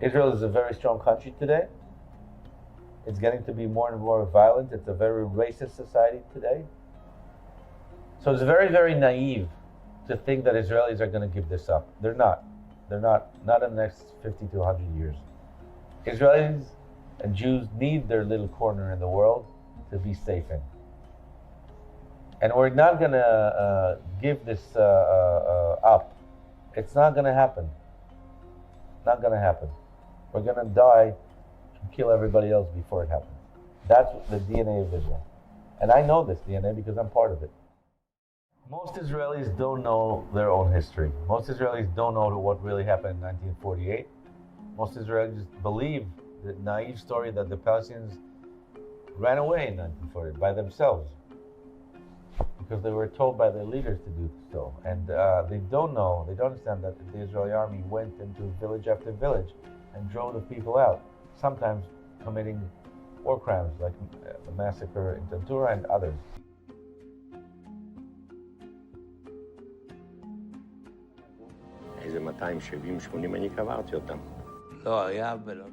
Israel is a very strong country today. It's getting to be more and more violent. It's a very racist society today. So it's very, very naive to think that Israelis are going to give this up. They're not. They're not in the next 50 to 100 years. Israelis and Jews need their little corner in the world to be safe in. And we're not going to give this up. It's not going to happen. Not going to happen. We're going to die and kill everybody else before it happens. That's the DNA of Israel. And I know this DNA because I'm part of it. Most Israelis don't know their own history. Most Israelis don't know what really happened in 1948. Most Israelis believe the naive story that the Palestinians ran away in 1948 by themselves because they were told by their leaders to do so. And they don't understand that the Israeli army went into village after village and drove the people out, sometimes committing war crimes like the massacre in Tantura and others. איזה 270-80 אני קברתי אותם. לא היה ולא.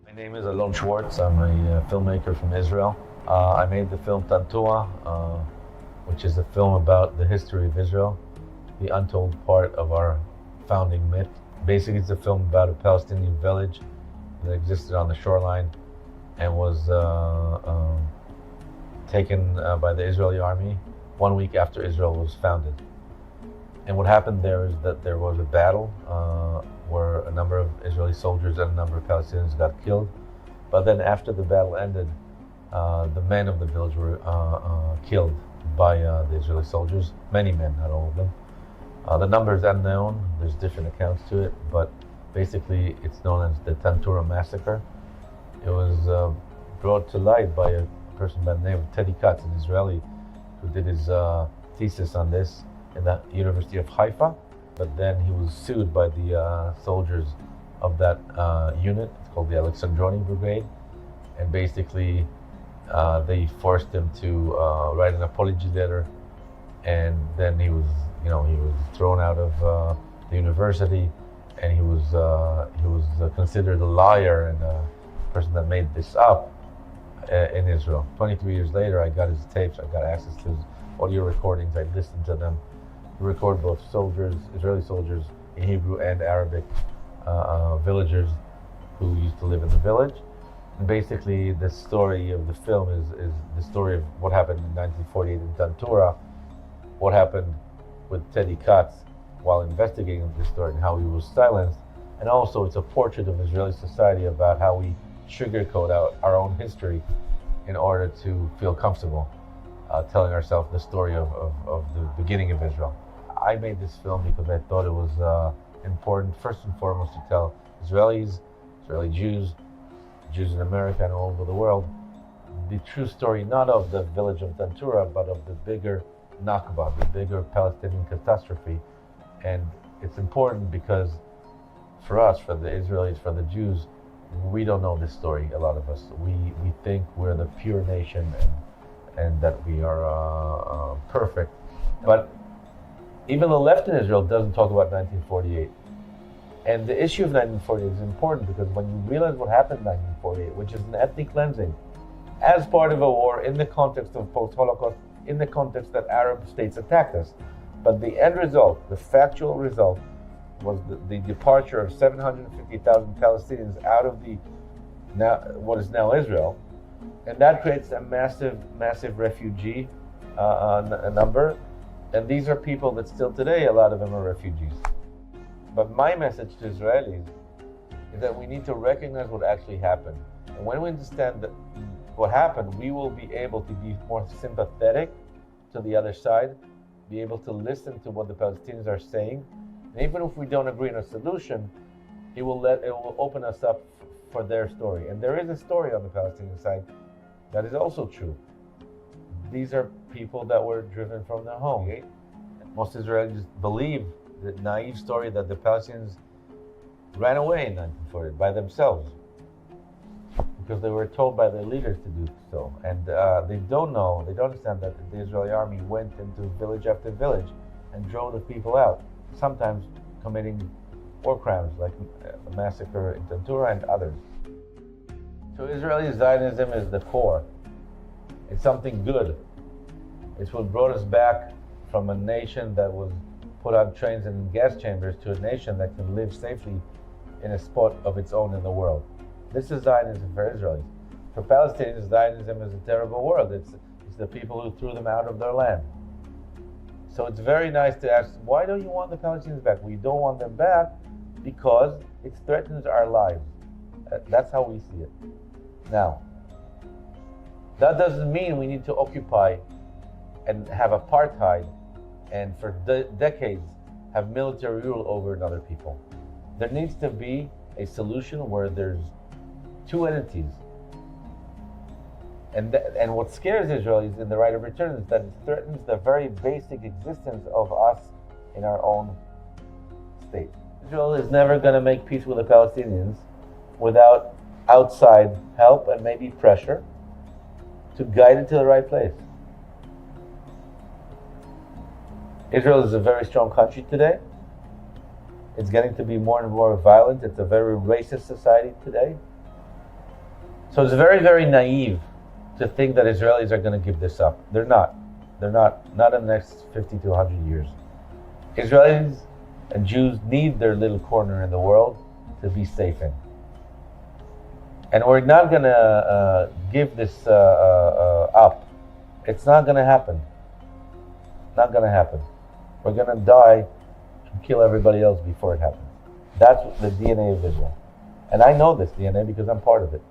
My name is Alon Schwarz. I'm a filmmaker from Israel. I made the film Tantura, which is a film about the history of Israel, the untold part of our founding myth. Basically, it's a film about a Palestinian village that existed on the shoreline and was taken by the Israeli army 1 week after Israel was founded. And what happened there is that there was a battle where a number of Israeli soldiers and a number of Palestinians got killed. But then after the battle ended, the men of the village were killed by the Israeli soldiers. Many men, not all of them. The number is unknown. There's different accounts to it, but basically it's known as the Tantura massacre. It was brought to light by a person by the name of Teddy Katz, an Israeli, who did his thesis on this in the University of Haifa, but then he was sued by the soldiers of that unit. It's called the Alexandroni Brigade, and basically they forced him to write an apology letter, and then he was thrown out of the university, and he was considered a liar and a person that made this up in Israel. 23 years later, I got his tapes, I got access to his audio recordings, I listened to them. He recorded both soldiers, Israeli soldiers in Hebrew and Arabic, villagers who used to live in the village. And basically, the story of the film is the story of what happened in 1948 in Tantura, what happened with Teddy Katz while investigating this story and how he was silenced. And also, it's a portrait of Israeli society about how we sugarcoat out our own history in order to feel comfortable telling ourselves the story of the beginning of Israel. I made this film because I thought it was important, first and foremost, to tell Israelis, Israeli Jews, Jews in America and all over the world, the true story, not of the village of Tantura, but of the bigger Nakba, the bigger Palestinian catastrophe. And it's important because for us, for the Israelis, for the Jews, we don't know this story, a lot of us. We think we're the pure nation and that we are perfect. But even the left in Israel doesn't talk about 1948. And the issue of 1948 is important because when you realize what happened in 1948, which is an ethnic cleansing, as part of a war in the context of post-Holocaust, in the context that Arab states attacked us. But the end result, the factual result, was the departure of 750,000 Palestinians out of what is now Israel. And that creates a massive refugee number. And these are people that still today, a lot of them are refugees. But my message to Israelis is that we need to recognize what actually happened. And when we understand that what happened, we will be able to be more sympathetic to the other side, be able to listen to what the Palestinians are saying. And even if we don't agree on a solution, it will open us up for their story. And there is a story on the Palestinian side that is also true. These are people that were driven from their home. Most Israelis believe the naive story that the Palestinians ran away in 1948 by themselves because they were told by their leaders to do so. And they don't understand that the Israeli army went into village after village and drove the people out, sometimes committing war crimes like the massacre in Tantura and others. So Israeli Zionism is the core. It's something good. It's what brought us back from a nation that was put on trains and in gas chambers to a nation that can live safely in a spot of its own in the world. This is Zionism for Israelis. For Palestinians, Zionism is a terrible world. It's the people who threw them out of their land. So it's very nice to ask, why don't you want the Palestinians back? We don't want them back because it threatens our lives. That's how we see it. Now, that doesn't mean we need to occupy and have apartheid and for decades have military rule over another people. There needs to be a solution where there's two entities. And what scares Israelis in the right of return is that it threatens the very basic existence of us in our own state. Israel is never going to make peace with the Palestinians without outside help and maybe pressure to guide it to the right place. Israel is a very strong country today. It's getting to be more and more violent. It's a very racist society today. So it's very, very naive to think that Israelis are going to give this up. They're not. Not in the next 50 to 100 years. Israelis and Jews need their little corner in the world to be safe in. And we're not going to give this up. It's not going to happen. Not going to happen. We're going to die and kill everybody else before it happens. That's the DNA of Israel. And I know this DNA because I'm part of it.